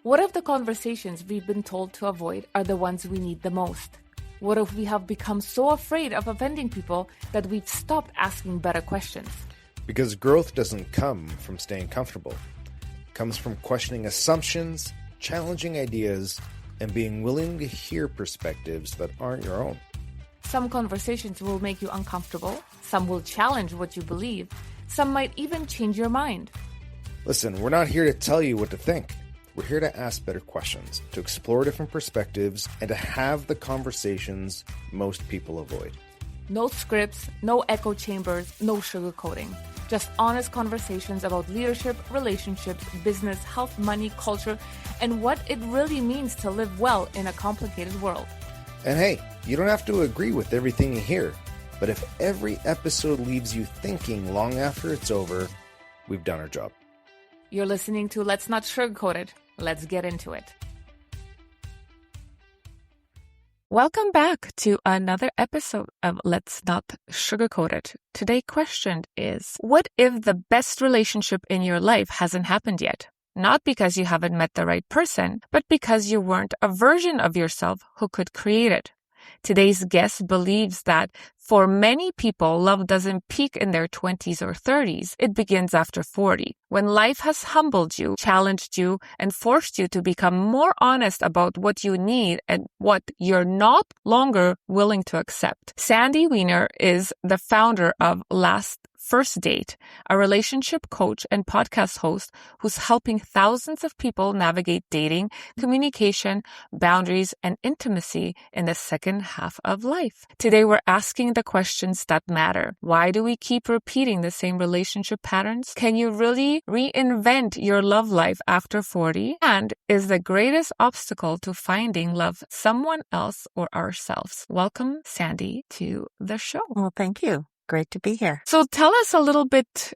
What if the conversations we've been told to avoid are the ones we need the most? What if we have become so afraid of offending people that we've stopped asking better questions? Because growth doesn't come from staying comfortable. It comes from questioning assumptions, challenging ideas, and being willing to hear perspectives that aren't your own. Some conversations will make you uncomfortable. Some will challenge what you believe. Some might even change your mind. Listen, we're not here to tell you what to think. We're here to ask better questions, to explore different perspectives, and to have the conversations most people avoid. No scripts, no echo chambers, no sugarcoating. Just honest conversations about leadership, relationships, business, health, money, culture, and what it really means to live well in a complicated world. And hey, you don't have to agree with everything you hear, but if every episode leaves you thinking long after it's over, we've done our job. You're listening to Let's Not Sugarcoat It. Let's get into it. Welcome back to another episode of Let's Not Sugarcoat It. Today's question is, what if the best relationship in your life hasn't happened yet? Not because you haven't met the right person, but because you weren't a version of yourself who could create it. Today's guest believes that for many people, love doesn't peak in their 20s or 30s. It begins after 40, when life has humbled you, challenged you, and forced you to become more honest about what you need and what you're not longer willing to accept. Sandy Weiner is the founder of First Date, a relationship coach and podcast host who's helping thousands of people navigate dating, communication, boundaries, and intimacy in the second half of life. Today, we're asking the questions that matter. Why do we keep repeating the same relationship patterns? Can you really reinvent your love life after 40? And is the greatest obstacle to finding love someone else or ourselves? Welcome, Sandy, to the show. Well, thank you. Great to be here. So tell us a little bit,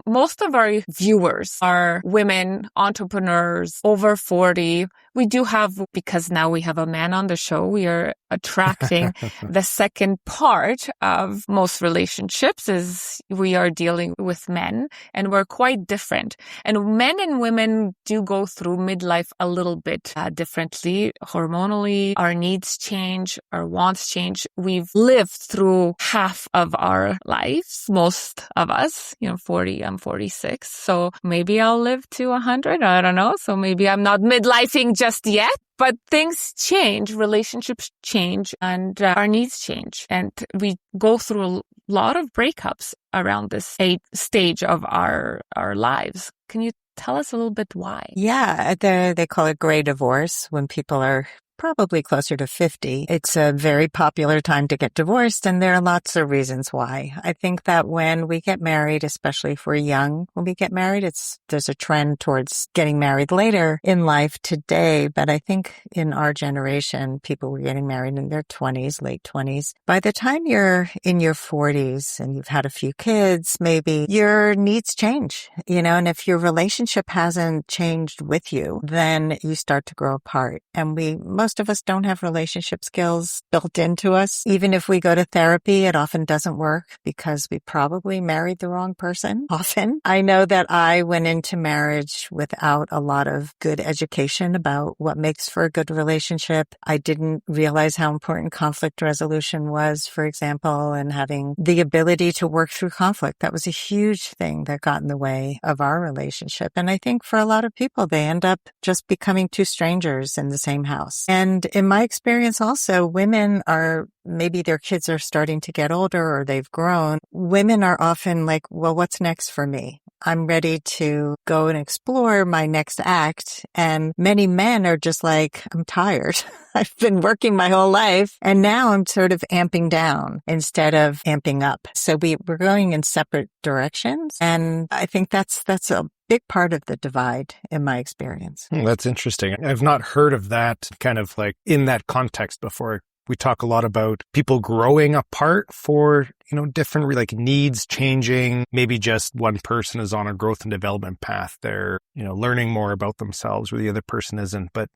most of our viewers are women, entrepreneurs, over 40. We do have, because now we have a man on the show, we are attracting the second part of most relationships is we are dealing with men, and we're quite different. And men and women do go through midlife a little bit differently. Hormonally, our needs change, our wants change. We've lived through half of our lives, most of us, 40, I'm 46. So maybe I'll live to 100. I don't know. So maybe I'm not midlifing just yet. But things change, relationships change, and our needs change. And we go through a lot of breakups around this stage of our lives. Can you tell us a little bit why? Yeah, they call it gray divorce when people are probably closer to 50. It's a very popular time to get divorced, and there are lots of reasons why. I think that when we get married, especially if we're young, when we get married, there's a trend towards getting married later in life today. But I think in our generation, people were getting married in their 20s, late 20s. By the time you're in your 40s and you've had a few kids, maybe your needs change, and if your relationship hasn't changed with you, then you start to grow apart. And most of us don't have relationship skills built into us. Even if we go to therapy, it often doesn't work because we probably married the wrong person. Often. I know that I went into marriage without a lot of good education about what makes for a good relationship. I didn't realize how important conflict resolution was, for example, and having the ability to work through conflict. That was a huge thing that got in the way of our relationship. And I think for a lot of people, they end up just becoming two strangers in the same house. And in my experience also, women are, maybe their kids are starting to get older or they've grown. Women are often like, well, what's next for me? I'm ready to go and explore my next act. And many men are just like, I'm tired. I've been working my whole life and now I'm sort of amping down instead of amping up. So we're going in separate directions. And I think that's a big part of the divide in my experience. That's interesting. I've not heard of that kind of like in that context before. We talk a lot about people growing apart for, different like needs changing. Maybe just one person is on a growth and development path. They're, learning more about themselves where the other person isn't, but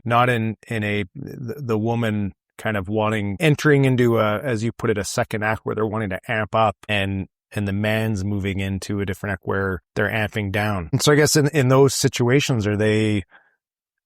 not in the woman kind of entering into as you put it, a second act where they're wanting to amp up and the man's moving into a different act where they're amping down. And so I guess in those situations, are they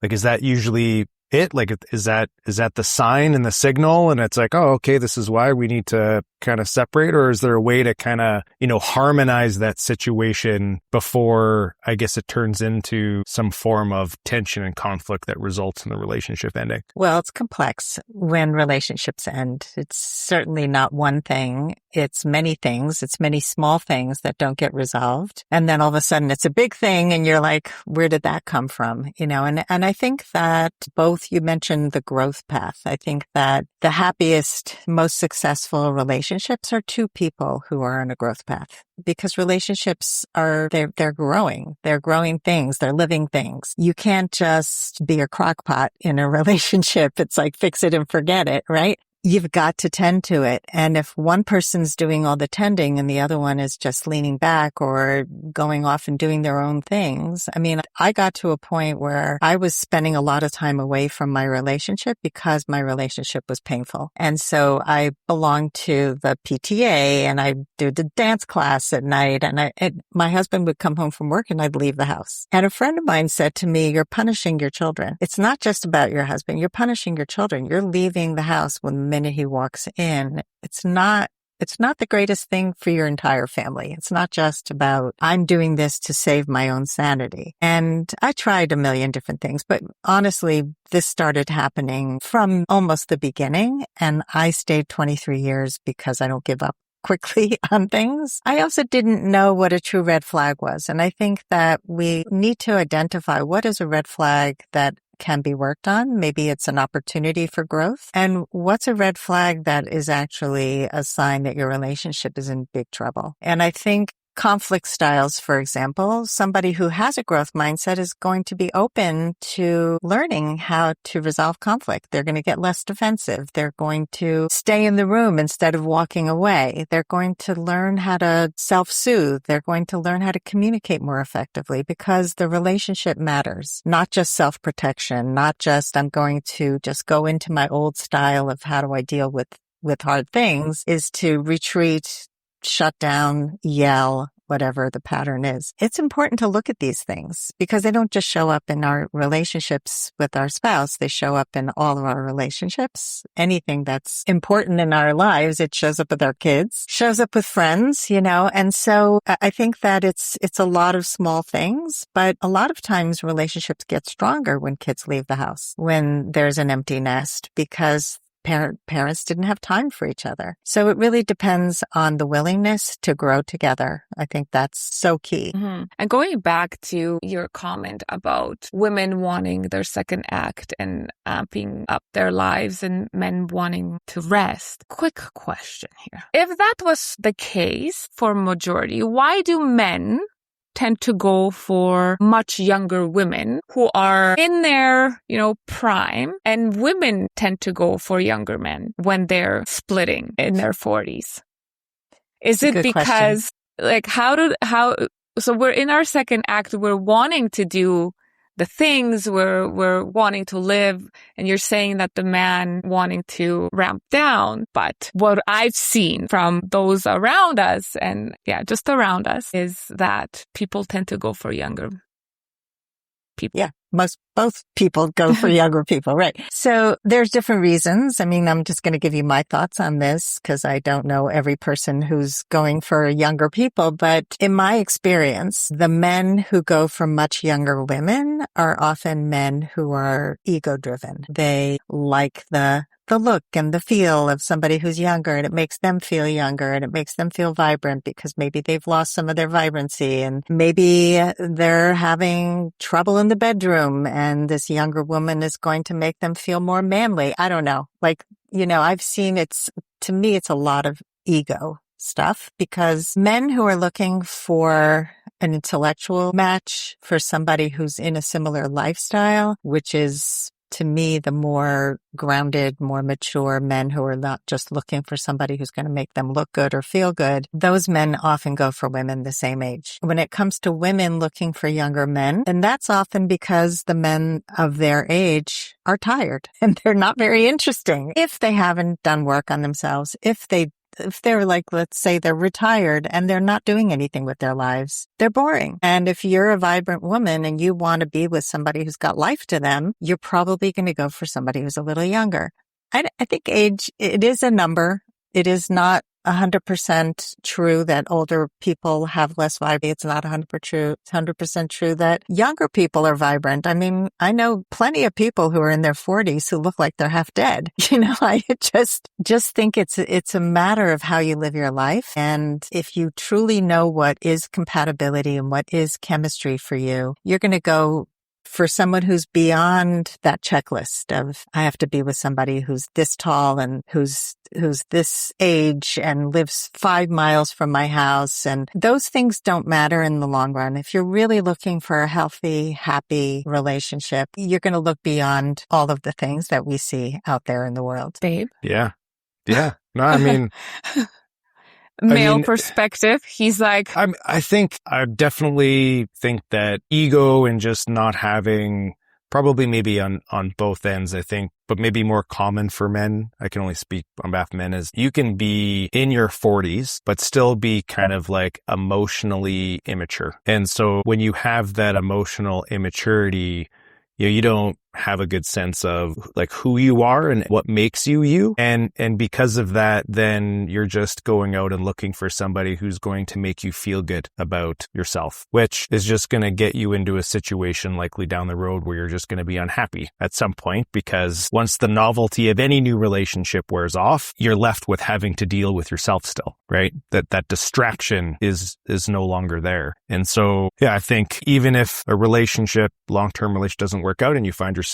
Like, is that usually it? Like, is that the sign and the signal? And it's like, oh, okay, this is why we need to kind of separate? Or is there a way to kind of, harmonize that situation before, I guess, it turns into some form of tension and conflict that results in the relationship ending? Well, it's complex when relationships end. It's certainly not one thing. It's many things. It's many small things that don't get resolved. And then all of a sudden it's a big thing and you're like, where did that come from? And I think that both, you mentioned the growth path. I think that the happiest, most successful relationships are two people who are on a growth path, because relationships they're growing. They're growing things. They're living things. You can't just be a crock pot in a relationship. It's like fix it and forget it, right? You've got to tend to it. And if one person's doing all the tending and the other one is just leaning back or going off and doing their own things, I mean, I got to a point where I was spending a lot of time away from my relationship because my relationship was painful. And so I belonged to the PTA and I did the dance class at night, and my husband would come home from work and I'd leave the house. And a friend of mine said to me, you're punishing your children. It's not just about your husband. You're punishing your children. You're leaving the house when the minute he walks in. It's not the greatest thing for your entire family. It's not just about, I'm doing this to save my own sanity. And I tried a million different things, but honestly, this started happening from almost the beginning. And I stayed 23 years because I don't give up quickly on things. I also didn't know what a true red flag was. And I think that we need to identify what is a red flag that can be worked on. Maybe it's an opportunity for growth. And what's a red flag that is actually a sign that your relationship is in big trouble? And I think conflict styles, for example, somebody who has a growth mindset is going to be open to learning how to resolve conflict. They're going to get less defensive. They're going to stay in the room instead of walking away. They're going to learn how to self-soothe. They're going to learn how to communicate more effectively, because the relationship matters, not just self-protection, not just I'm going to just go into my old style of how do I deal with hard things, is to retreat, shut down, yell, whatever the pattern is. It's important to look at these things because they don't just show up in our relationships with our spouse. They show up in all of our relationships. Anything that's important in our lives, it shows up with our kids, shows up with friends, And so I think that it's a lot of small things, but a lot of times relationships get stronger when kids leave the house, when there's an empty nest, because parents didn't have time for each other. So it really depends on the willingness to grow together. I think that's so key. Mm-hmm. And going back to your comment about women wanting their second act and amping up their lives and men wanting to rest. Quick question here. If that was the case for majority, why do men tend to go for much younger women who are in their, prime, and women tend to go for younger men when they're splitting in their 40s? Is it because, so we're in our second act, we're wanting to do the things, we're wanting to live, and you're saying that the man wanting to ramp down. But what I've seen from those around us, and just around us, is that people tend to go for younger people. Yeah. Both people go for younger people, right? So there's different reasons. I mean, I'm just going to give you my thoughts on this because I don't know every person who's going for younger people. But in my experience, the men who go for much younger women are often men who are ego-driven. They like the look and the feel of somebody who's younger, and it makes them feel younger, and it makes them feel vibrant because maybe they've lost some of their vibrancy, and maybe they're having trouble in the bedroom, and this younger woman is going to make them feel more manly. I don't know. I've seen to me, it's a lot of ego stuff, because men who are looking for an intellectual match, for somebody who's in a similar lifestyle, which is, to me, the more grounded, more mature men who are not just looking for somebody who's going to make them look good or feel good, those men often go for women the same age. When it comes to women looking for younger men, and that's often because the men of their age are tired and they're not very interesting if they haven't done work on themselves, if they if they're like, let's say they're retired and they're not doing anything with their lives, they're boring. And if you're a vibrant woman and you want to be with somebody who's got life to them, you're probably going to go for somebody who's a little younger. I think age, it is a number. It is not 100% true that older people have less vibe. It's not 100% true that younger people are vibrant. I mean, I know plenty of people who are in their 40s who look like they're half dead. I just think it's a matter of how you live your life. And if you truly know what is compatibility and what is chemistry for you, you're going to go for someone who's beyond that checklist of, I have to be with somebody who's this tall and who's this age and lives 5 miles from my house. And those things don't matter in the long run. If you're really looking for a healthy, happy relationship, you're going to look beyond all of the things that we see out there in the world. Babe? Yeah. Yeah. No, I mean... Male perspective, he's like... I definitely think that ego and just not having, probably maybe on both ends, I think, but maybe more common for men, I can only speak on behalf of men, is you can be in your 40s, but still be kind of like emotionally immature. And so when you have that emotional immaturity, you don't have a good sense of like who you are and what makes you you. And because of that, then you're just going out and looking for somebody who's going to make you feel good about yourself, which is just going to get you into a situation likely down the road where you're just going to be unhappy at some point, because once the novelty of any new relationship wears off, you're left with having to deal with yourself still, right? That distraction is no longer there. And so, yeah, I think even if a relationship, long-term relationship doesn't work out and you find yourself,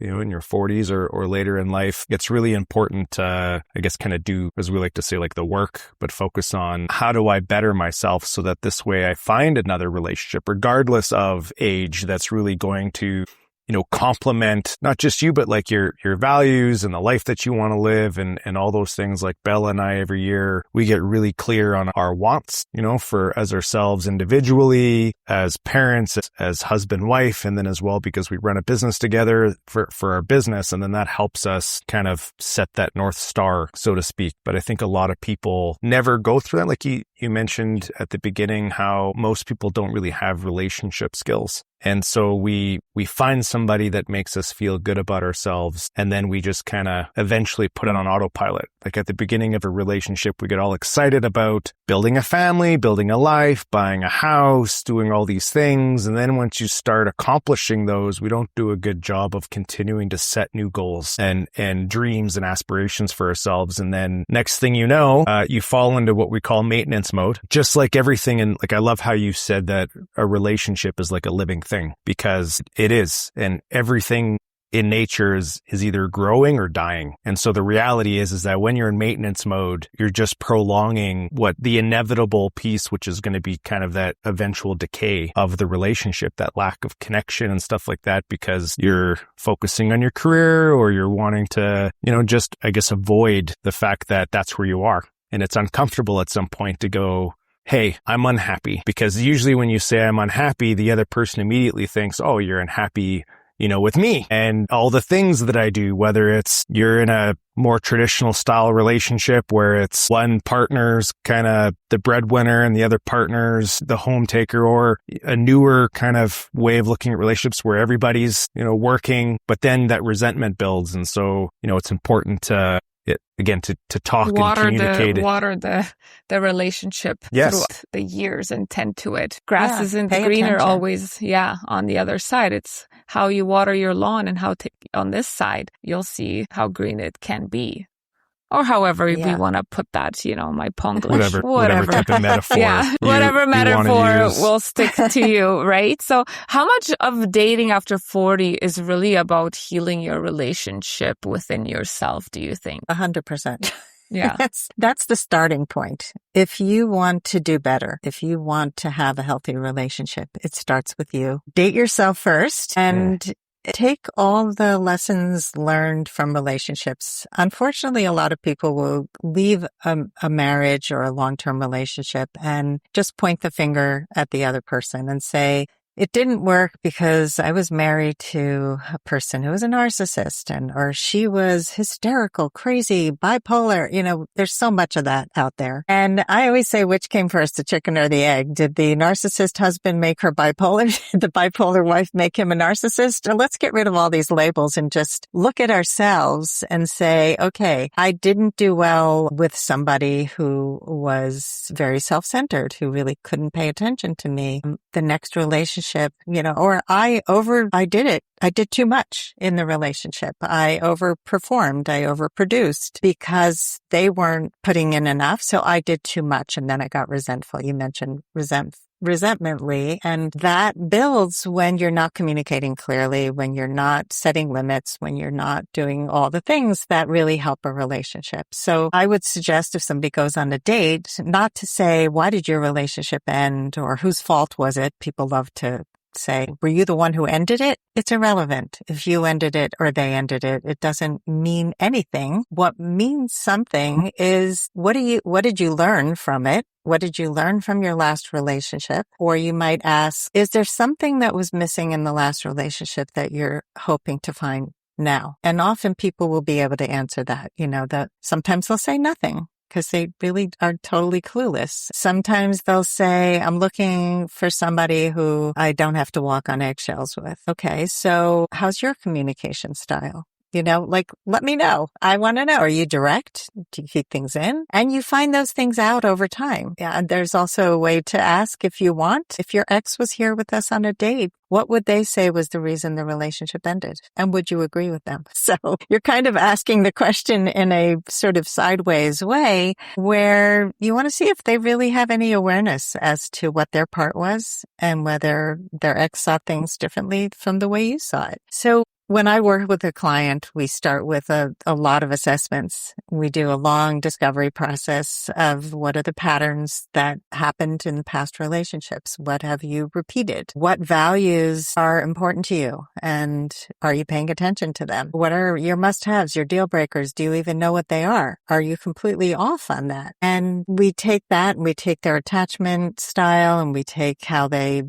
in your 40s or later in life, it's really important to, I guess, kind of do, as we like to say, like the work, but focus on how do I better myself so that this way I find another relationship, regardless of age, that's really going to, complement not just you, but like your values and the life that you want to live and all those things. Like Bella and I, every year, we get really clear on our wants, for as ourselves individually, as parents, as husband, wife, and then as well, because we run a business together for our business. And then that helps us kind of set that North Star, so to speak. But I think a lot of people never go through that. Like you mentioned at the beginning, how most people don't really have relationship skills. And so we find somebody that makes us feel good about ourselves, and then we just kind of eventually put it on autopilot. Like at the beginning of a relationship, we get all excited about building a family, building a life, buying a house, doing all these things. And then once you start accomplishing those, we don't do a good job of continuing to set new goals and dreams and aspirations for ourselves. And then next thing you know, you fall into what we call maintenance mode, just like everything. And like, I love how you said that a relationship is like a living thing, because it is. And everything in nature is either growing or dying. And so the reality is that when you're in maintenance mode, you're just prolonging what the inevitable piece, which is going to be kind of that eventual decay of the relationship, that lack of connection and stuff like that, because you're focusing on your career, or you're wanting to, just, I guess, avoid the fact that that's where you are. And it's uncomfortable at some point to go, hey, I'm unhappy. Because usually when you say I'm unhappy, the other person immediately thinks, oh, you're unhappy, with me and all the things that I do, whether it's you're in a more traditional style relationship where it's one partner's kind of the breadwinner and the other partner's the home taker, or a newer kind of way of looking at relationships where everybody's, working, but then that resentment builds. And so, it's important to talk and communicate. Water the relationship throughout the years and tend to it. Grass isn't greener always, on the other side. It's how you water your lawn and how on this side, you'll see how green it can be. Or however we want to put that, my Ponglish. Whatever type of metaphor. Whatever metaphor will stick to you, right? So how much of dating after 40 is really about healing your relationship within yourself, do you think? 100%. Yeah. That's the starting point. If you want to do better, if you want to have a healthy relationship, it starts with you. Date yourself first and take all the lessons learned from relationships. Unfortunately, a lot of people will leave a marriage or a long-term relationship and just point the finger at the other person and say, It didn't work because I was married to a person who was a narcissist or she was hysterical, crazy, bipolar. There's so much of that out there. And I always say, which came first, the chicken or the egg? Did the narcissist husband make her bipolar? Did the bipolar wife make him a narcissist? Or let's get rid of all these labels and just look at ourselves and say, okay, I didn't do well with somebody who was very self-centered, who really couldn't pay attention to me. The next relationship, or I did it. I did too much in the relationship. I overperformed. I overproduced because they weren't putting in enough. So I did too much. And then I got resentful. You mentioned resentmently. And that builds when you're not communicating clearly, when you're not setting limits, when you're not doing all the things that really help a relationship. So I would suggest if somebody goes on a date, not to say, why did your relationship end or whose fault was it? People love to say, were you the one who ended it? It's irrelevant. If you ended it or they ended it, it doesn't mean anything. What means something is what did you learn from it? What did you learn from your last relationship? Or you might ask, is there something that was missing in the last relationship that you're hoping to find now? And often people will be able to answer that, that sometimes they'll say nothing, because they really are totally clueless. Sometimes they'll say, I'm looking for somebody who I don't have to walk on eggshells with. Okay, so how's your communication style? Let me know. I want to know. Are you direct? Do you keep things in? And you find those things out over time. Yeah, and there's also a way to ask if you want. If your ex was here with us on a date, what would they say was the reason the relationship ended? And would you agree with them? So you're kind of asking the question in a sort of sideways way where you want to see if they really have any awareness as to what their part was and whether their ex saw things differently from the way you saw it. So when I work with a client, we start with a lot of assessments. We do a long discovery process of what are the patterns that happened in past relationships? What have you repeated? What values are important to you? And are you paying attention to them? What are your must-haves, your deal breakers? Do you even know what they are? Are you completely off on that? And we take that and we take their attachment style and we take how they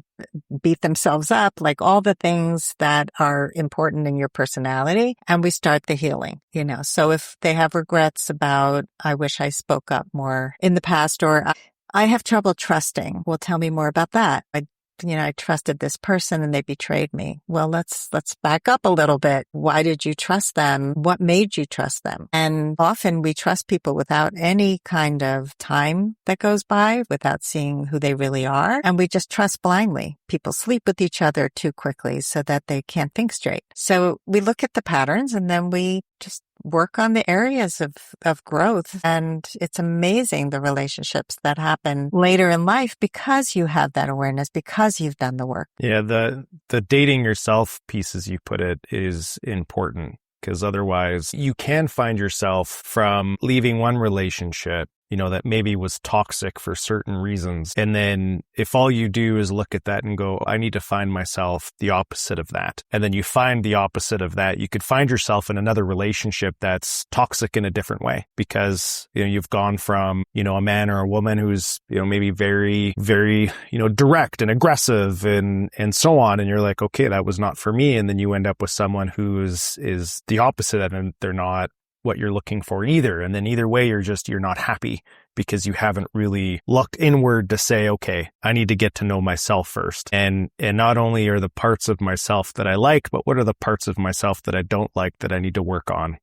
beat themselves up, like all the things that are important in your personality. And we start the healing, So if they have regrets about, I wish I spoke up more in the past, or I have trouble trusting. Well, tell me more about that. I trusted this person and they betrayed me. Well, let's back up a little bit. Why did you trust them? What made you trust them? And often we trust people without any kind of time that goes by, without seeing who they really are. And we just trust blindly. People sleep with each other too quickly so that they can't think straight. So we look at the patterns and then we just work on the areas of growth. And it's amazing the relationships that happen later in life because you have that awareness, because you've done the work. Yeah, the dating yourself piece, as you put it, is important, because otherwise you can find yourself from leaving one relationship that maybe was toxic for certain reasons. And then if all you do is look at that and go, I need to find myself the opposite of that. And then you find the opposite of that, you could find yourself in another relationship that's toxic in a different way, because, you've gone from, a man or a woman who's, maybe very, very, direct and aggressive and so on. And you're like, okay, that was not for me. And then you end up with someone who is the opposite, and they're not what you're looking for either. And then either way, you're not happy because you haven't really looked inward to say, okay, I need to get to know myself first. And not only are the parts of myself that I like, but what are the parts of myself that I don't like that I need to work on,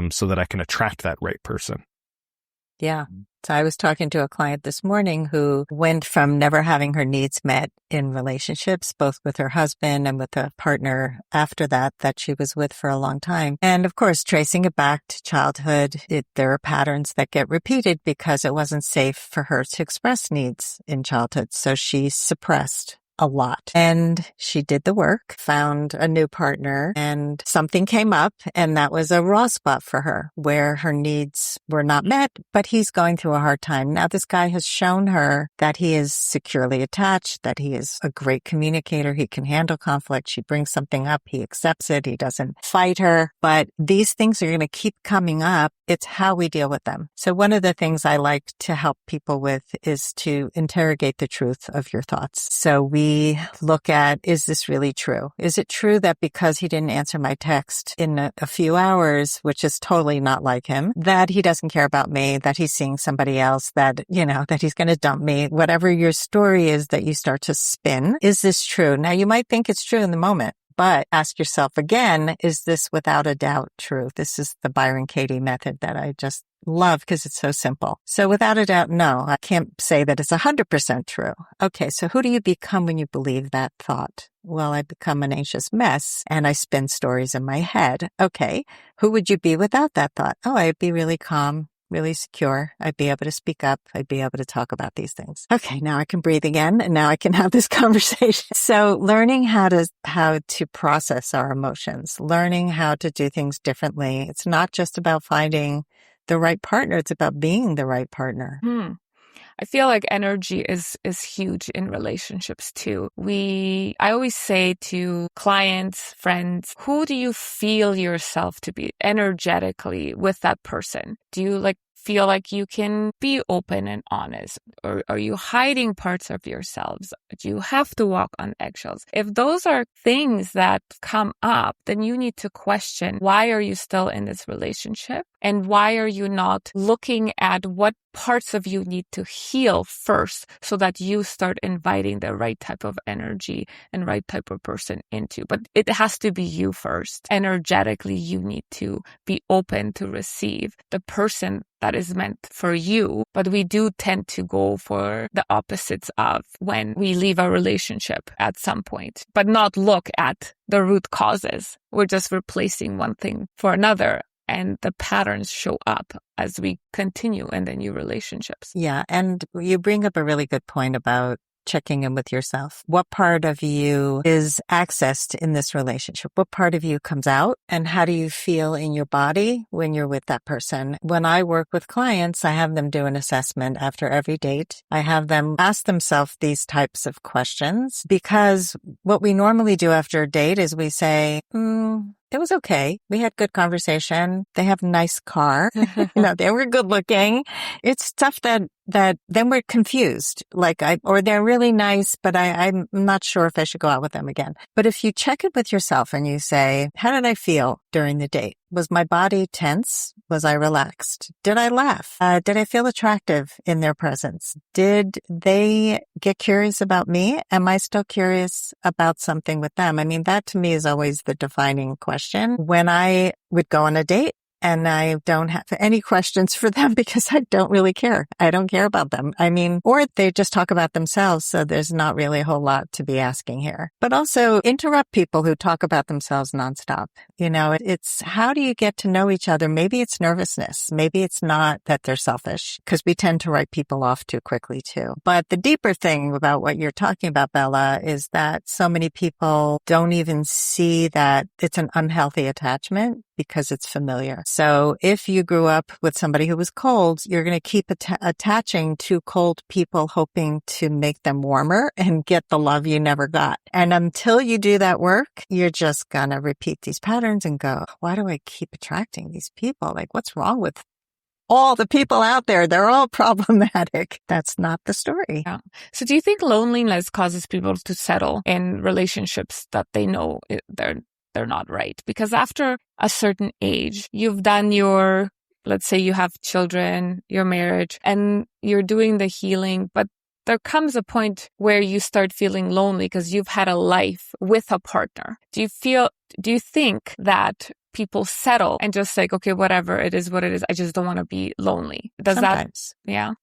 so that I can attract that right person. Yeah. So I was talking to a client this morning who went from never having her needs met in relationships, both with her husband and with a partner after that she was with for a long time. And of course, tracing it back to childhood, there are patterns that get repeated because it wasn't safe for her to express needs in childhood. So she suppressed a lot. And she did the work, found a new partner, and something came up, and that was a raw spot for her where her needs were not met, but he's going through a hard time. Now, this guy has shown her that he is securely attached, that he is a great communicator. He can handle conflict. She brings something up. He accepts it. He doesn't fight her. But these things are going to keep coming up. It's how we deal with them. So one of the things I like to help people with is to interrogate the truth of your thoughts. So we we look at, is this really true? Is it true that because he didn't answer my text in a few hours, which is totally not like him, that he doesn't care about me, that he's seeing somebody else, that, that he's going to dump me? Whatever your story is that you start to spin, is this true? Now, you might think it's true in the moment, but ask yourself again, is this without a doubt true? This is the Byron Katie method that I just love because it's so simple. So without a doubt, no, I can't say that it's 100% true. Okay, so who do you become when you believe that thought? Well, I become an anxious mess and I spin stories in my head. Okay, who would you be without that thought? Oh, I'd be really calm, really secure. I'd be able to speak up. I'd be able to talk about these things. Okay, now I can breathe again and now I can have this conversation. So learning how to process our emotions, learning how to do things differently. It's not just about finding the right partner. It's about being the right partner. I feel like energy is huge in relationships too. I always say to clients, friends, who do you feel yourself to be energetically with that person? Do you feel like you can be open and honest? Or are you hiding parts of yourselves? Do you have to walk on eggshells? If those are things that come up, then you need to question, why are you still in this relationship? And why are you not looking at what parts of you need to heal first so that you start inviting the right type of energy and right type of person into? But it has to be you first. Energetically, you need to be open to receive the person that is meant for you. But we do tend to go for the opposites of when we leave a relationship at some point, but not look at the root causes. We're just replacing one thing for another. And the patterns show up as we continue in the new relationships. Yeah. And you bring up a really good point about checking in with yourself. What part of you is accessed in this relationship? What part of you comes out? And how do you feel in your body when you're with that person? When I work with clients, I have them do an assessment after every date. I have them ask themselves these types of questions because what we normally do after a date is we say, it was okay. We had good conversation. They have a nice car. They were good looking. It's stuff that then we're confused. Or they're really nice, but I'm not sure if I should go out with them again. But if you check it with yourself and you say, how did I feel during the date? Was my body tense? Was I relaxed? Did I laugh? Did I feel attractive in their presence? Did they get curious about me? Am I still curious about something with them? I mean, that to me is always the defining question. When I would go on a date, and I don't have any questions for them because I don't really care. I don't care about them. I mean, or they just talk about themselves. So there's not really a whole lot to be asking here. But also interrupt people who talk about themselves nonstop. It's how do you get to know each other? Maybe it's nervousness. Maybe it's not that they're selfish because we tend to write people off too quickly too. But the deeper thing about what you're talking about, Bella, is that so many people don't even see that it's an unhealthy attachment because it's familiar. So if you grew up with somebody who was cold, you're going to keep attaching to cold people, hoping to make them warmer and get the love you never got. And until you do that work, you're just going to repeat these patterns and go, why do I keep attracting these people? What's wrong with all the people out there? They're all problematic. That's not the story. Yeah. So do you think loneliness causes people to settle in relationships that they know they're not right? Because after a certain age, you've done let's say you have children, your marriage, and you're doing the healing, but there comes a point where you start feeling lonely because you've had a life with a partner. Do you think that people settle and just say, okay, whatever, it is what it is. I just don't want to be lonely. Sometimes. Yeah.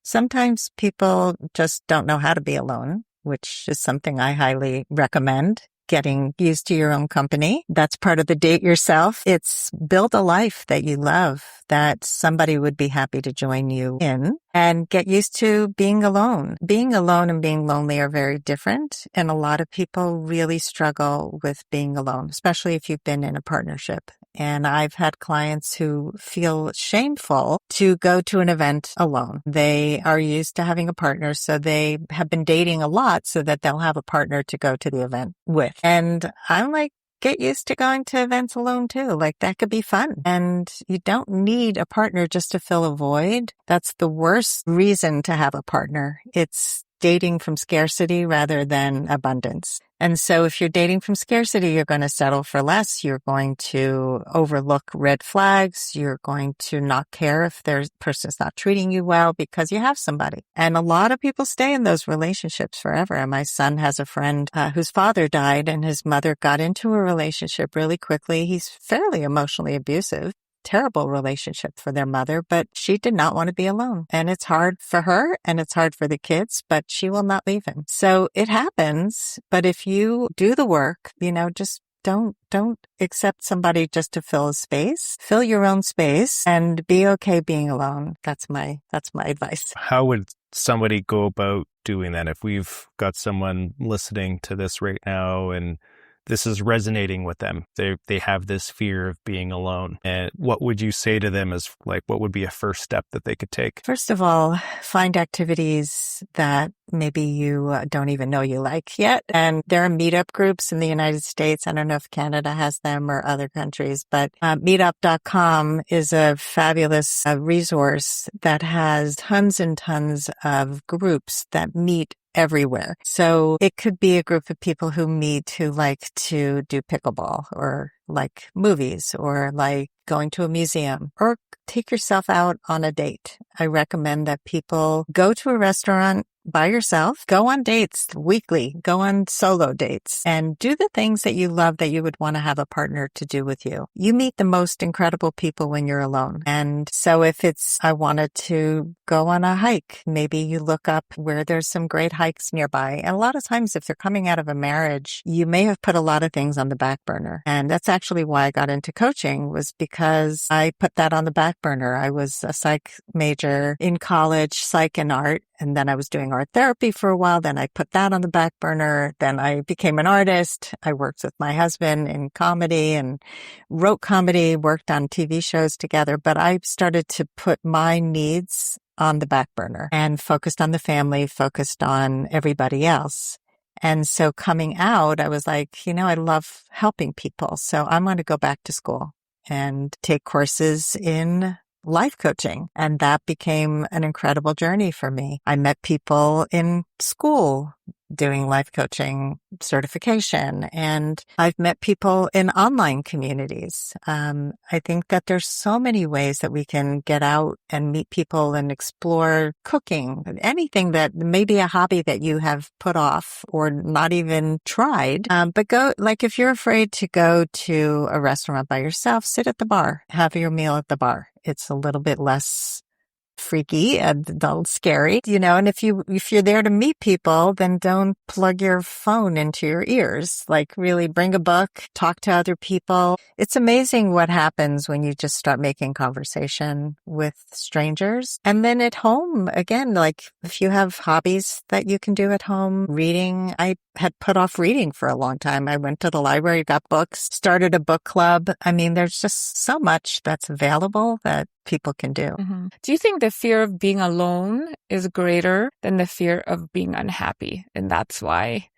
Sometimes people just don't know how to be alone, which is something I highly recommend. Getting used to your own company. That's part of the date yourself. It's build a life that you love, that somebody would be happy to join you in, and get used to being alone. Being alone and being lonely are very different. And a lot of people really struggle with being alone, especially if you've been in a partnership. And I've had clients who feel shameful to go to an event alone. They are used to having a partner, so they have been dating a lot so that they'll have a partner to go to the event with. And I'm like, get used to going to events alone too. That could be fun. And you don't need a partner just to fill a void. That's the worst reason to have a partner. It's dating from scarcity rather than abundance. And so if you're dating from scarcity, you're going to settle for less. You're going to overlook red flags. You're going to not care if their person's not treating you well because you have somebody. And a lot of people stay in those relationships forever. And my son has a friend whose father died and his mother got into a relationship really quickly. He's fairly emotionally abusive. Terrible relationship for their mother, but she did not want to be alone. And it's hard for her and it's hard for the kids, but she will not leave him. So it happens. But if you do the work, just don't accept somebody just to fill a space. Fill your own space and be okay being alone. That's my advice. How would somebody go about doing that if we've got someone listening to this right now and this is resonating with them? They have this fear of being alone. And what would you say to them as what would be a first step that they could take? First of all, find activities that maybe you don't even know you like yet. And there are meetup groups in the United States. I don't know if Canada has them or other countries, but meetup.com is a fabulous resource that has tons and tons of groups that meet everywhere. So it could be a group of people who meet who like to do pickleball or like movies or like going to a museum or take yourself out on a date. I recommend that people go to a restaurant by yourself, go on dates weekly, go on solo dates and do the things that you love that you would want to have a partner to do with you. You meet the most incredible people when you're alone. And so if I wanted to go on a hike, maybe you look up where there's some great hikes nearby. And a lot of times if they're coming out of a marriage, you may have put a lot of things on the back burner. And that's actually why I got into coaching, was because I put that on the back burner. I was a psych major in college, psych and art. And then I was doing art therapy for a while. Then I put that on the back burner. Then I became an artist. I worked with my husband in comedy and wrote comedy, worked on TV shows together. But I started to put my needs on the back burner and focused on the family, focused on everybody else. And so coming out, I was like, I love helping people. So I'm going to go back to school and take courses in life coaching. And that became an incredible journey for me. I met people in school doing life coaching certification, and I've met people in online communities. I think that there's so many ways that we can get out and meet people and explore cooking, anything that may be a hobby that you have put off or not even tried. But go, if you're afraid to go to a restaurant by yourself, sit at the bar, have your meal at the bar. It's a little bit less freaky and a little scary, and if you're there to meet people, then don't plug your phone into your ears. Really bring a book, talk to other people. It's amazing what happens when you just start making conversation with strangers. And then at home, again, if you have hobbies that you can do at home, reading, I had put off reading for a long time. I went to the library, got books, started a book club. I mean, there's just so much that's available that people can do. Mm-hmm. Do you think the fear of being alone is greater than the fear of being unhappy? And that's why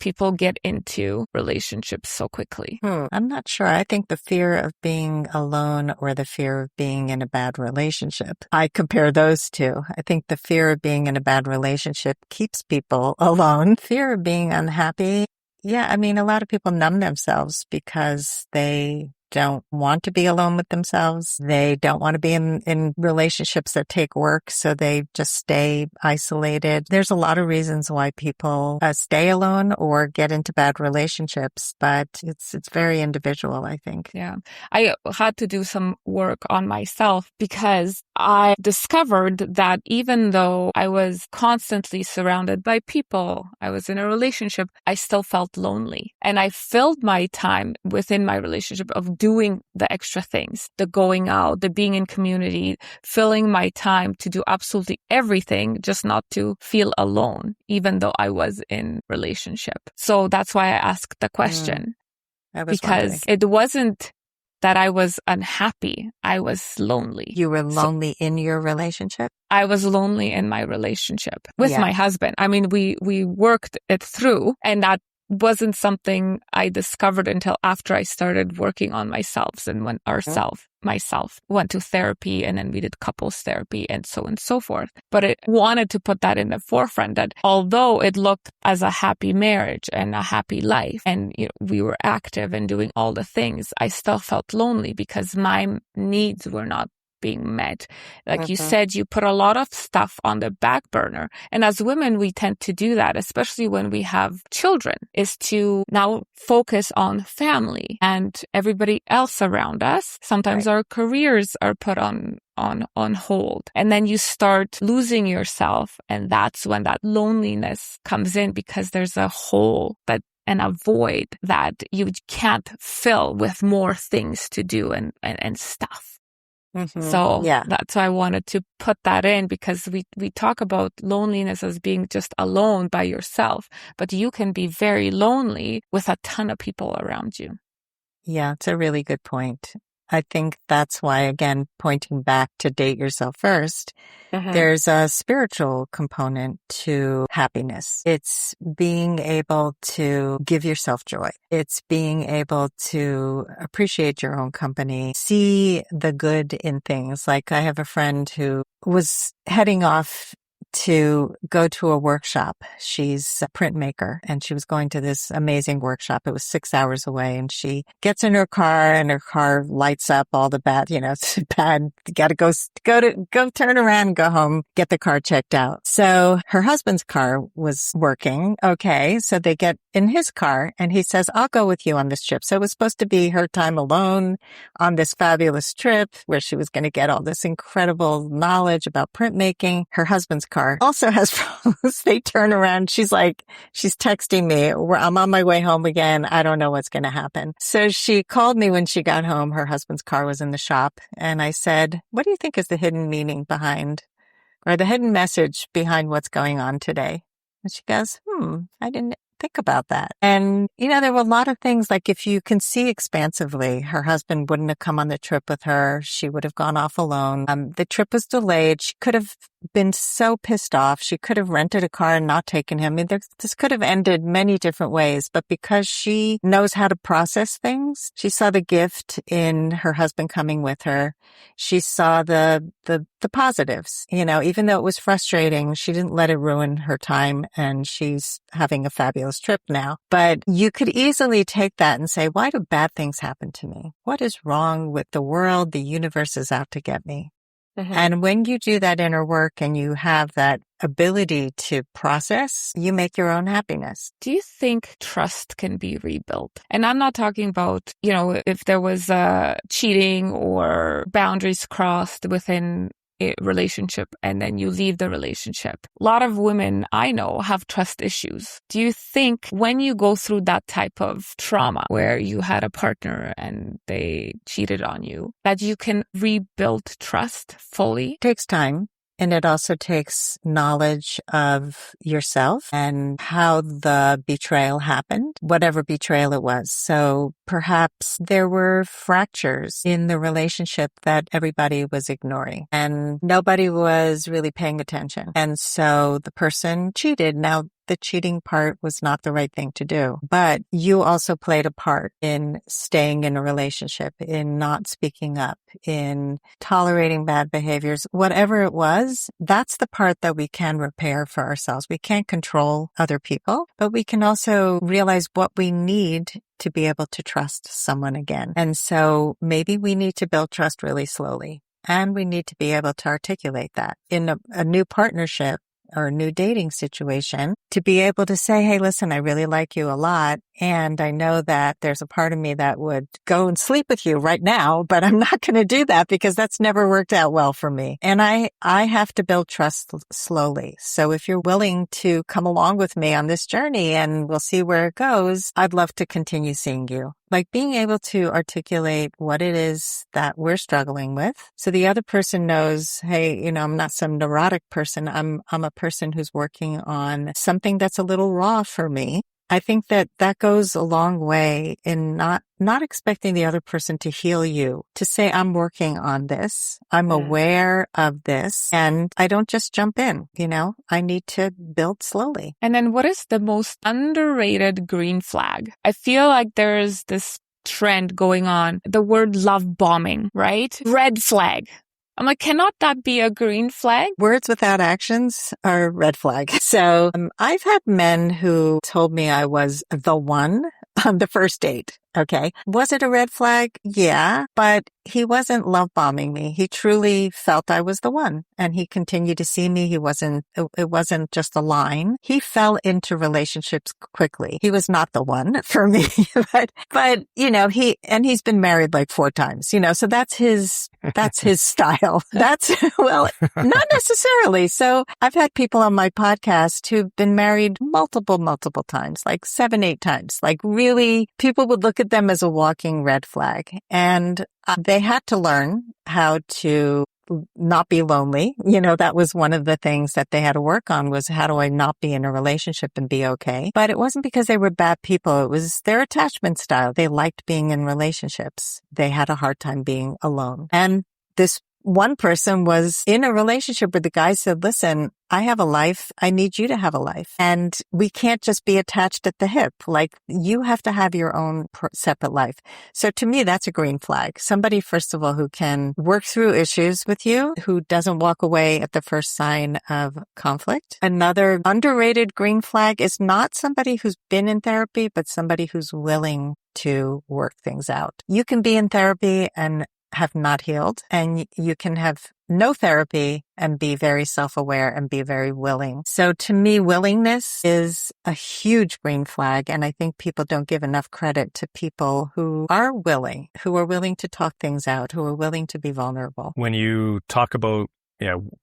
people get into relationships so quickly? I'm not sure. I think the fear of being alone or the fear of being in a bad relationship, I compare those two. I think the fear of being in a bad relationship keeps people alone. Fear of being unhappy. Yeah, I mean, a lot of people numb themselves because they don't want to be alone with themselves. They don't want to be in relationships that take work, so they just stay isolated. There's a lot of reasons why people stay alone or get into bad relationships, but it's very individual, I think. Yeah. I had to do some work on myself because I discovered that even though I was constantly surrounded by people, I was in a relationship, I still felt lonely. And I filled my time within my relationship of doing the extra things, the going out, the being in community, filling my time to do absolutely everything, just not to feel alone, even though I was in relationship. So that's why I asked the question, because it wasn't that I was unhappy. I was lonely. You were lonely in your relationship? I was lonely in my relationship with my husband. I mean, we worked it through, and that wasn't something I discovered until after I started working on myself and when myself went to therapy, and then we did couples therapy and so on and so forth. But it wanted to put that in the forefront that although it looked as a happy marriage and a happy life and we were active and doing all the things, I still felt lonely because my needs were not being met. Like you said, you put a lot of stuff on the back burner. And as women, we tend to do that, especially when we have children, is to now focus on family and everybody else around us. Sometimes our careers are put on hold. And then you start losing yourself. And that's when that loneliness comes in, because there's a hole and a void that you can't fill with more things to do and stuff. So that's why I wanted to put that in, because we talk about loneliness as being just alone by yourself, but you can be very lonely with a ton of people around you. Yeah, it's a really good point. I think that's why, again, pointing back to date yourself first, there's a spiritual component to happiness. It's being able to give yourself joy. It's being able to appreciate your own company, see the good in things. Like I have a friend who was heading off to go to a workshop. She's a printmaker, and she was going to this amazing workshop. It was 6 hours away, and she gets in her car, and her car lights up all the bad, it's bad. You got to go turn around and go home, get the car checked out. So her husband's car was working. Okay. So they get in his car, and he says, I'll go with you on this trip. So it was supposed to be her time alone on this fabulous trip where she was going to get all this incredible knowledge about printmaking. Her husband's car also has problems. They turn around. She's texting me, I'm on my way home again. I don't know what's going to happen. So she called me when she got home. Her husband's car was in the shop. And I said, what do you think is the hidden meaning behind, or the hidden message behind what's going on today? And she goes, I didn't think about that. And, there were a lot of things, like if you can see expansively, her husband wouldn't have come on the trip with her. She would have gone off alone. The trip was delayed. She could have been so pissed off. She could have rented a car and not taken him. This could have ended many different ways, but because she knows how to process things, she saw the gift in her husband coming with her. She saw the positives, even though it was frustrating, she didn't let it ruin her time, and she's having a fabulous trip now. But you could easily take that and say, why do bad things happen to me? What is wrong with the world? The universe is out to get me. And when you do that inner work and you have that ability to process, you make your own happiness. Do you think trust can be rebuilt? And I'm not talking about, if there was cheating or boundaries crossed within a relationship and then you leave the relationship. A lot of women I know have trust issues. Do you think when you go through that type of trauma where you had a partner and they cheated on you, that you can rebuild trust fully? It takes time. And it also takes knowledge of yourself and how the betrayal happened, whatever betrayal it was. So perhaps there were fractures in the relationship that everybody was ignoring and nobody was really paying attention. And so the person cheated. Now, the cheating part was not the right thing to do, but you also played a part in staying in a relationship, in not speaking up, in tolerating bad behaviors, whatever it was. That's the part that we can repair for ourselves. We can't control other people, but we can also realize what we need to be able to trust someone again. And so maybe we need to build trust really slowly, and we need to be able to articulate that in a new partnership or a new dating situation, to be able to say, hey, listen, I really like you a lot. And I know that there's a part of me that would go and sleep with you right now, but I'm not going to do that because that's never worked out well for me. And I have to build trust slowly. So if you're willing to come along with me on this journey and we'll see where it goes, I'd love to continue seeing you. Like being able to articulate what it is that we're struggling with. So the other person knows, hey, I'm not some neurotic person. I'm a person who's working on something that's a little raw for me. I think that that goes a long way in not expecting the other person to heal you, to say, I'm working on this. I'm aware of this, and I don't just jump in, I need to build slowly. And then what is the most underrated green flag? I feel like there's this trend going on, the word love bombing, right? Red flag. I'm like, cannot that be a green flag? Words without actions are red flag. So I've had men who told me I was the one on the first date. Okay. Was it a red flag? Yeah, but he wasn't love bombing me. He truly felt I was the one, and he continued to see me. It wasn't just a line. He fell into relationships quickly. He was not the one for me, but he's been married like 4 times, so that's his style. Well, not necessarily. So I've had people on my podcast who've been married multiple times, like 7, 8 times. Like really, people would look at them as a walking red flag. And they had to learn how to not be lonely. That was one of the things that they had to work on, was how do I not be in a relationship and be okay? But it wasn't because they were bad people. It was their attachment style. They liked being in relationships. They had a hard time being alone. And this one person was in a relationship where the guy said, listen, I have a life. I need you to have a life. And we can't just be attached at the hip. Like, you have to have your own separate life. So to me, that's a green flag. Somebody, first of all, who can work through issues with you, who doesn't walk away at the first sign of conflict. Another underrated green flag is not somebody who's been in therapy, but somebody who's willing to work things out. You can be in therapy and have not healed, and you can have no therapy and be very self-aware and be very willing. So to me, willingness is a huge green flag, and I think people don't give enough credit to people who are willing to talk things out, who are willing to be vulnerable. When you talk about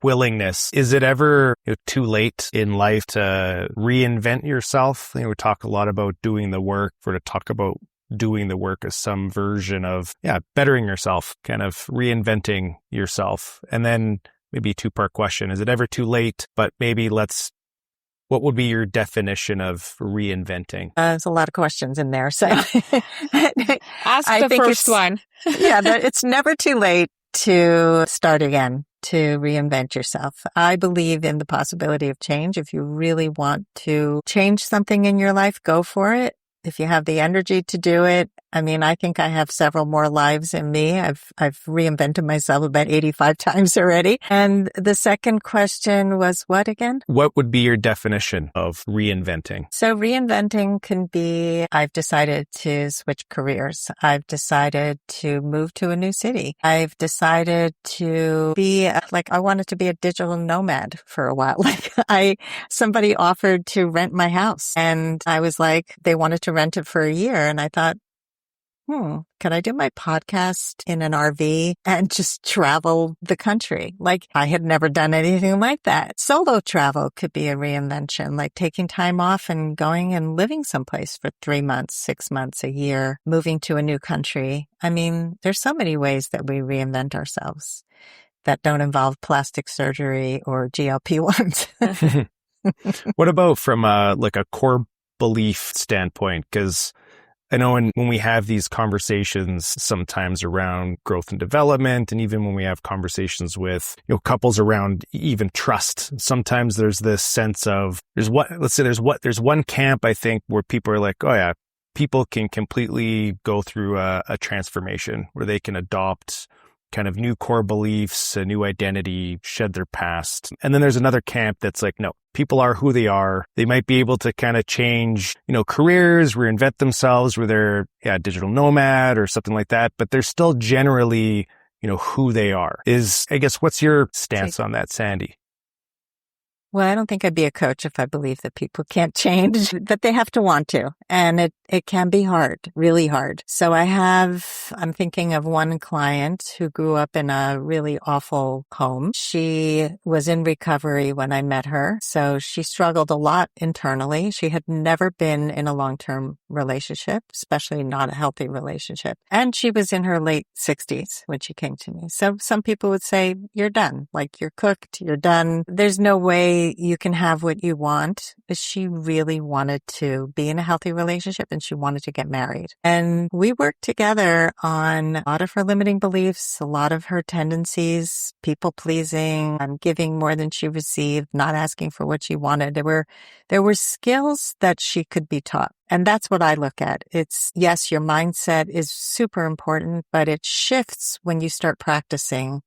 willingness, is it ever too late in life to reinvent yourself? We talk a lot about doing the work, or to talk about doing the work as some version of, bettering yourself, kind of reinventing yourself. And then maybe a 2-part question. Is it ever too late? But maybe what would be your definition of reinventing? There's a lot of questions in there. So ask the first one. It's never too late to start again, to reinvent yourself. I believe in the possibility of change. If you really want to change something in your life, go for it. If you have the energy to do it, I think I have several more lives in me. I've reinvented myself about 85 times already. And the second question was what again? What would be your definition of reinventing? So reinventing can be, I've decided to switch careers. I've decided to move to a new city. I've decided to be I wanted to be a digital nomad for a while. Somebody offered to rent my house, and I was like, they wanted to rent it for a year. And I thought, can I do my podcast in an RV and just travel the country? I had never done anything like that. Solo travel could be a reinvention, like taking time off and going and living someplace for 3 months, 6 months, a year, moving to a new country. There's so many ways that we reinvent ourselves that don't involve plastic surgery or GLP-1s. What about from a core belief standpoint? Because I know when we have these conversations sometimes around growth and development, and even when we have conversations with couples around even trust, sometimes there's this sense of there's one camp, I think, where people are like, oh yeah, people can completely go through a transformation where they can adopt kind of new core beliefs, a new identity, shed their past. And then there's another camp that's like, no, people are who they are. They might be able to kind of change, careers, reinvent themselves, whether they're digital nomad or something like that, but they're still generally, who they are. What's your stance on that, Sandy? Well, I don't think I'd be a coach if I believe that people can't change, that they have to want to. And it can be hard, really hard. So I'm thinking of one client who grew up in a really awful home. She was in recovery when I met her. So she struggled a lot internally. She had never been in a long-term relationship, especially not a healthy relationship. And she was in her late 60s when she came to me. So some people would say, you're done. You're cooked, you're done. There's no way say you can have what you want, is she really wanted to be in a healthy relationship and she wanted to get married. And we worked together on a lot of her limiting beliefs, a lot of her tendencies, people pleasing, giving more than she received, not asking for what she wanted. There were skills that she could be taught. And that's what I look at. It's, yes, your mindset is super important, but it shifts when you start practicing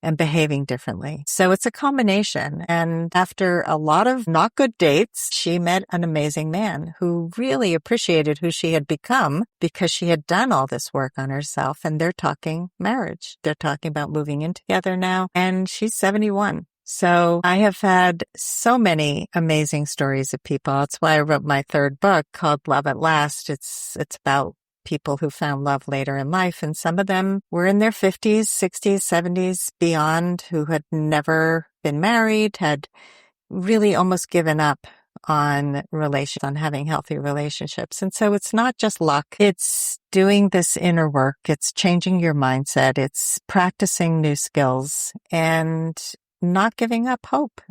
and behaving differently. So it's a combination. And after a lot of not good dates, she met an amazing man who really appreciated who she had become because she had done all this work on herself. And they're talking marriage. They're talking about moving in together now. And she's 71. So I have had so many amazing stories of people. That's why I wrote my third book called Love at Last. It's about people who found love later in life. And some of them were in their 50s, 60s, 70s, beyond, who had never been married, had really almost given up on on having healthy relationships. And so it's not just luck. It's doing this inner work. It's changing your mindset. It's practicing new skills and not giving up hope.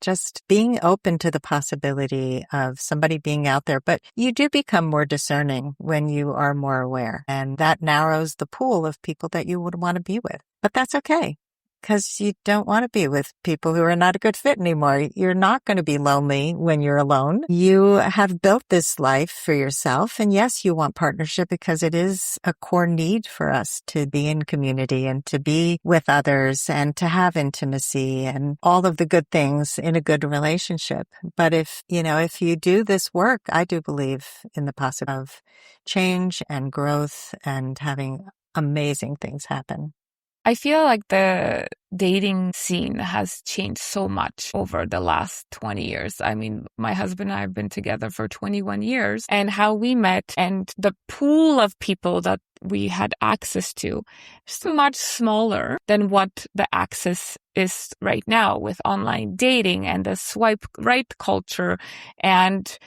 Just being open to the possibility of somebody being out there. But you do become more discerning when you are more aware. And that narrows the pool of people that you would want to be with. But that's okay, because you don't want to be with people who are not a good fit anymore. You're not going to be lonely when you're alone. You have built this life for yourself. And yes, you want partnership because it is a core need for us to be in community and to be with others and to have intimacy and all of the good things in a good relationship. But if you do this work, I do believe in the possibility of change and growth and having amazing things happen. I feel like the dating scene has changed so much over the last 20 years. I mean, my husband and I have been together for 21 years, and how we met and the pool of people that we had access to is so much smaller than what the access is right now with online dating and the swipe right culture and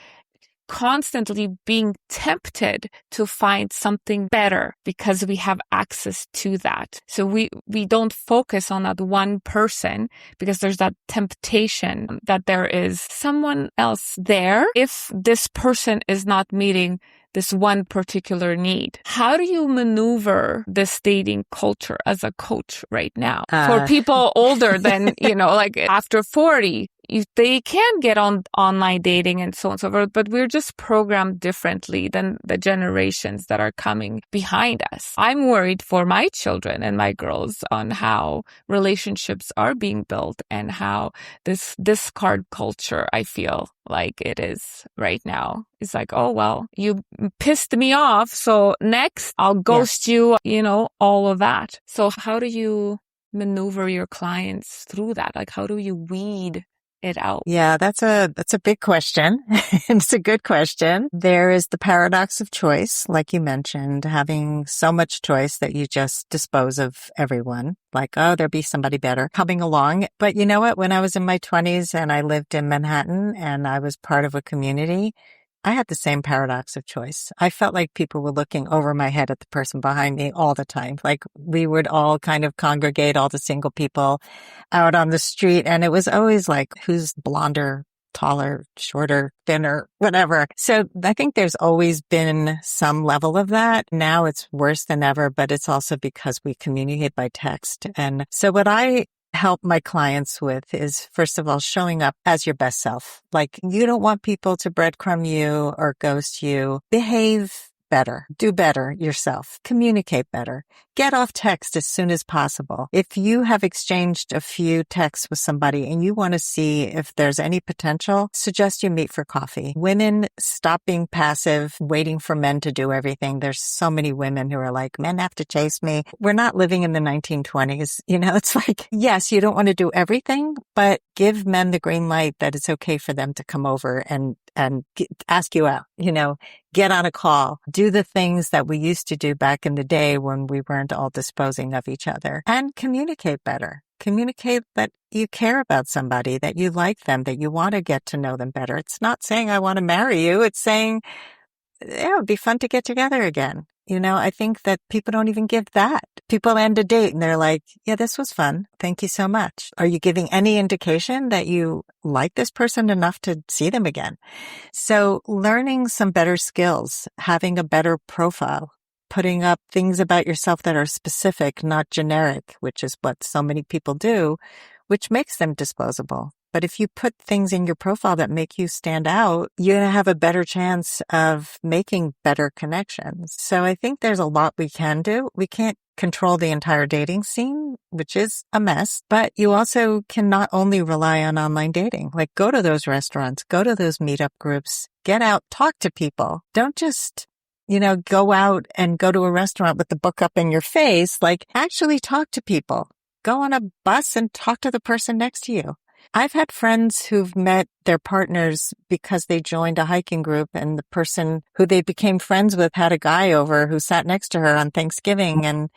constantly being tempted to find something better because we have access to that. So we don't focus on that one person because there's that temptation that there is someone else there if this person is not meeting this one particular need. How do you maneuver this dating culture as a coach right now? For people older than, like after 40, they can get on online dating and so on and so forth, but we're just programmed differently than the generations that are coming behind us. I'm worried for my children and my girls on how relationships are being built and how this discard culture, I feel like it is right now. It's like, oh, well, you pissed me off, so next I'll ghost you, all of that. So how do you maneuver your clients through that? Like, how do you weed it out? Yeah, that's a big question. It's a good question. There is the paradox of choice, like you mentioned, having so much choice that you just dispose of everyone. Like, oh, there'll be somebody better coming along. But you know what? When I was in my 20s and I lived in Manhattan and I was part of a community, I had the same paradox of choice. I felt like people were looking over my head at the person behind me all the time. Like we would all kind of congregate, all the single people out on the street. And it was always like, who's blonder, taller, shorter, thinner, whatever. So I think there's always been some level of that. Now it's worse than ever, but it's also because we communicate by text. And so what I help my clients with is, first of all, showing up as your best self. Like, you don't want people to breadcrumb you or ghost you. Behave better. Do better yourself. Communicate better. Get off text as soon as possible. If you have exchanged a few texts with somebody and you want to see if there's any potential, suggest you meet for coffee. Women, stop being passive, waiting for men to do everything. There's so many women who are like, men have to chase me. We're not living in the 1920s. It's like, yes, you don't want to do everything, but give men the green light that it's okay for them to come over and ask you out, get on a call, do the things that we used to do back in the day when we weren't all disposing of each other, and communicate better. Communicate that you care about somebody, that you like them, that you want to get to know them better. It's not saying I want to marry you. It's saying yeah, it would be fun to get together again. I think that people don't even give that. People end a date and they're like, yeah, this was fun. Thank you so much. Are you giving any indication that you like this person enough to see them again? So learning some better skills, having a better profile, putting up things about yourself that are specific, not generic, which is what so many people do, which makes them disposable. But if you put things in your profile that make you stand out, you're going to have a better chance of making better connections. So I think there's a lot we can do. We can't control the entire dating scene, which is a mess, but you also can not only rely on online dating, like go to those restaurants, go to those meetup groups, get out, talk to people. Don't just go out and go to a restaurant with the book up in your face. Like actually talk to people. Go on a bus and talk to the person next to you. I've had friends who've met their partners because they joined a hiking group and the person who they became friends with had a guy over who sat next to her on Thanksgiving and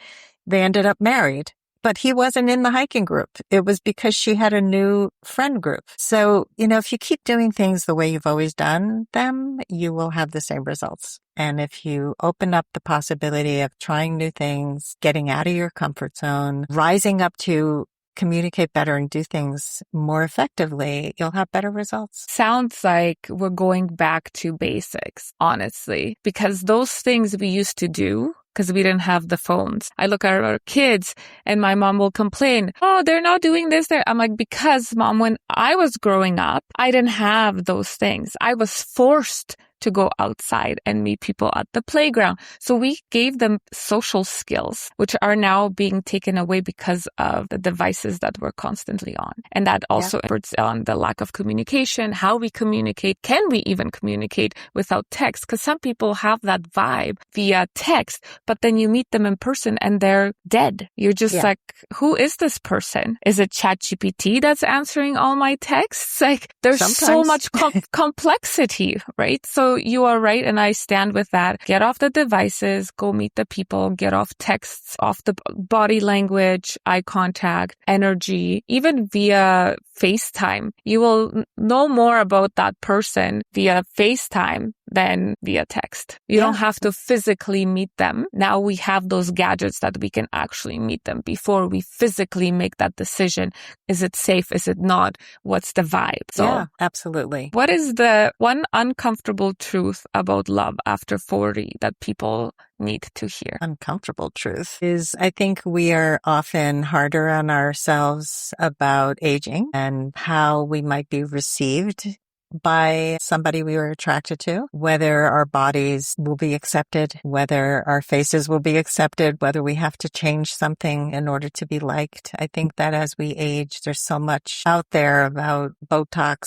they ended up married. But he wasn't in the hiking group. It was because she had a new friend group. So, if you keep doing things the way you've always done them, you will have the same results. And if you open up the possibility of trying new things, getting out of your comfort zone, rising up to communicate better and do things more effectively, you'll have better results. Sounds like we're going back to basics, honestly, because those things we used to do because we didn't have the phones. I look at our kids and my mom will complain, oh, they're not doing this there. I'm like, because mom, when I was growing up, I didn't have those things. I was forced to go outside and meet people at the playground. So we gave them social skills, which are now being taken away because of the devices that we're constantly on. And that also puts on the lack of communication, how we communicate. Can we even communicate without text? Because some people have that vibe via text, but then you meet them in person and they're dead. You're just like, who is this person? Is it ChatGPT that's answering all my texts? Like there's so much complexity, right? So you are right, and I stand with that. Get off the devices, go meet the people, get off texts, off the body language, eye contact, energy, even via FaceTime. You will know more about that person via FaceTime than via text. You don't have to physically meet them. Now we have those gadgets that we can actually meet them before we physically make that decision. Is it safe? Is it not? What's the vibe? So, yeah, absolutely. What is the one uncomfortable truth about love after 40 that people need to hear? Uncomfortable truth is I think we are often harder on ourselves about aging and how we might be received by somebody we were attracted to, whether our bodies will be accepted, whether our faces will be accepted, whether we have to change something in order to be liked. I think that as we age, there's so much out there about Botox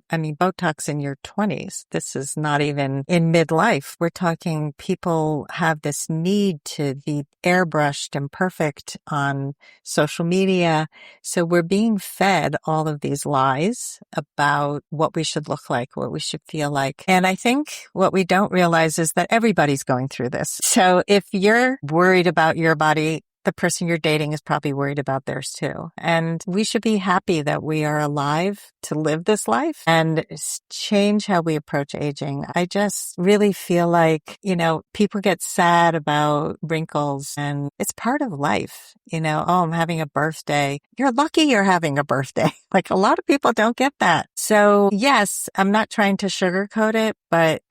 Botox in your 20s. This is not even in midlife. We're talking people have this need to be airbrushed and perfect on social media. So we're being fed all of these lies about what we should look like, what we should feel like. And I think what we don't realize is that everybody's going through this. So if you're worried about your body, the person you're dating is probably worried about theirs too. And we should be happy that we are alive to live this life and change how we approach aging. I just really feel like, people get sad about wrinkles and it's part of life. Oh, I'm having a birthday. You're lucky you're having a birthday. Like a lot of people don't get that. So yes, I'm not trying to sugarcoat it, but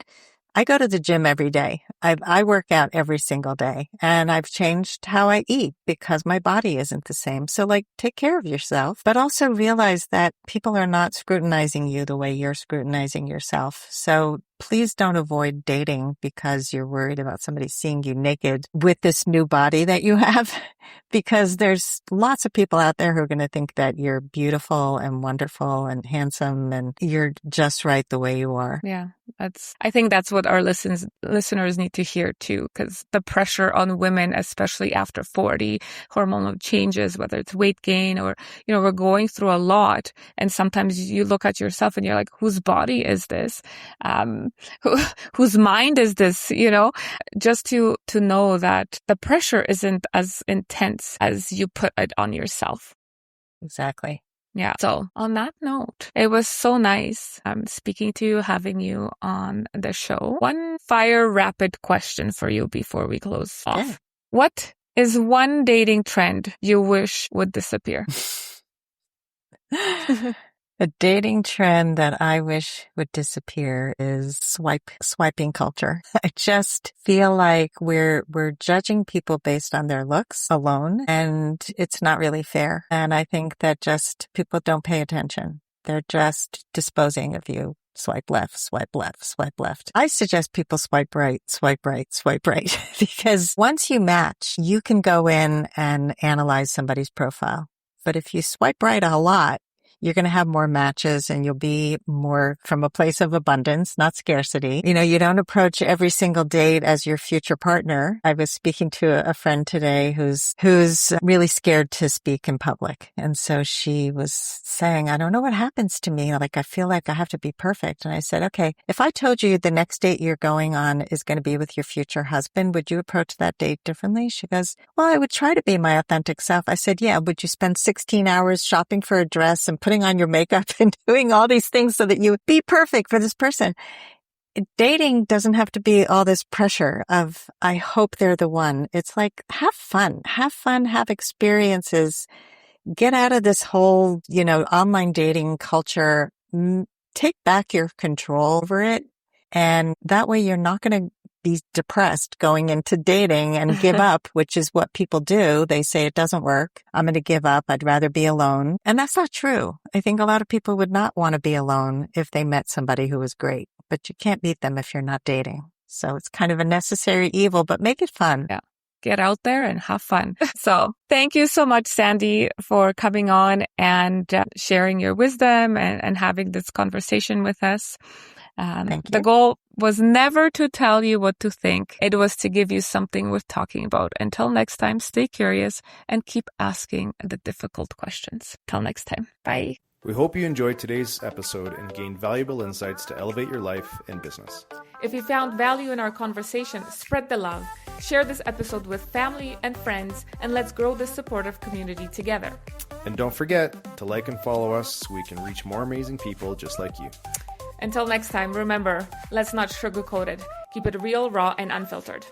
I go to the gym every day. I work out every single day and I've changed how I eat because my body isn't the same. So take care of yourself, but also realize that people are not scrutinizing you the way you're scrutinizing yourself. So please don't avoid dating because you're worried about somebody seeing you naked with this new body that you have, because there's lots of people out there who are going to think that you're beautiful and wonderful and handsome and you're just right the way you are. Yeah. I think that's what our listeners need to hear too, because the pressure on women, especially after 40, hormonal changes, whether it's weight gain or, we're going through a lot. And sometimes you look at yourself and you're like, whose body is this? Whose mind is this? Just to know that the pressure isn't as intense as you put it on yourself. Exactly. Yeah. So on that note, it was so nice speaking to you, having you on the show. One fire rapid question for you before we close off. Okay. What is one dating trend you wish would disappear? A dating trend that I wish would disappear is swiping culture. I just feel like we're judging people based on their looks alone, and it's not really fair. And I think that just people don't pay attention. They're just disposing of you. Swipe left, swipe left, swipe left. I suggest people swipe right, swipe right, swipe right. Because once you match, you can go in and analyze somebody's profile. But if you swipe right a lot, you're going to have more matches and you'll be more from a place of abundance, not scarcity. You know, you don't approach every single date as your future partner. I was speaking to a friend today who's really scared to speak in public. And so she was saying, I don't know what happens to me. Like, I feel like I have to be perfect. And I said, okay, if I told you the next date you're going on is going to be with your future husband, would you approach that date differently? She goes, well, I would try to be my authentic self. I said, yeah, would you spend 16 hours shopping for a dress and putting on your makeup and doing all these things so that you would be perfect for this person? Dating doesn't have to be all this pressure of, I hope they're the one. It's like, have fun, have experiences, get out of this whole, online dating culture, take back your control over it. And that way you're not going to be depressed going into dating and give up, which is what people do. They say it doesn't work. I'm going to give up. I'd rather be alone. And that's not true. I think a lot of people would not want to be alone if they met somebody who was great, but you can't beat them if you're not dating. So it's kind of a necessary evil, but make it fun. Yeah. Get out there and have fun. So thank you so much, Sandy, for coming on and sharing your wisdom and having this conversation with us. Thank you. The goal was never to tell you what to think. It was to give you something worth talking about. Until next time, stay curious and keep asking the difficult questions. Till next time. Bye. We hope you enjoyed today's episode and gained valuable insights to elevate your life and business. If you found value in our conversation, spread the love. Share this episode with family and friends, and let's grow this supportive community together. And don't forget to like and follow us so we can reach more amazing people just like you. Until next time, remember, let's not sugarcoat it. Keep it real, raw, and unfiltered.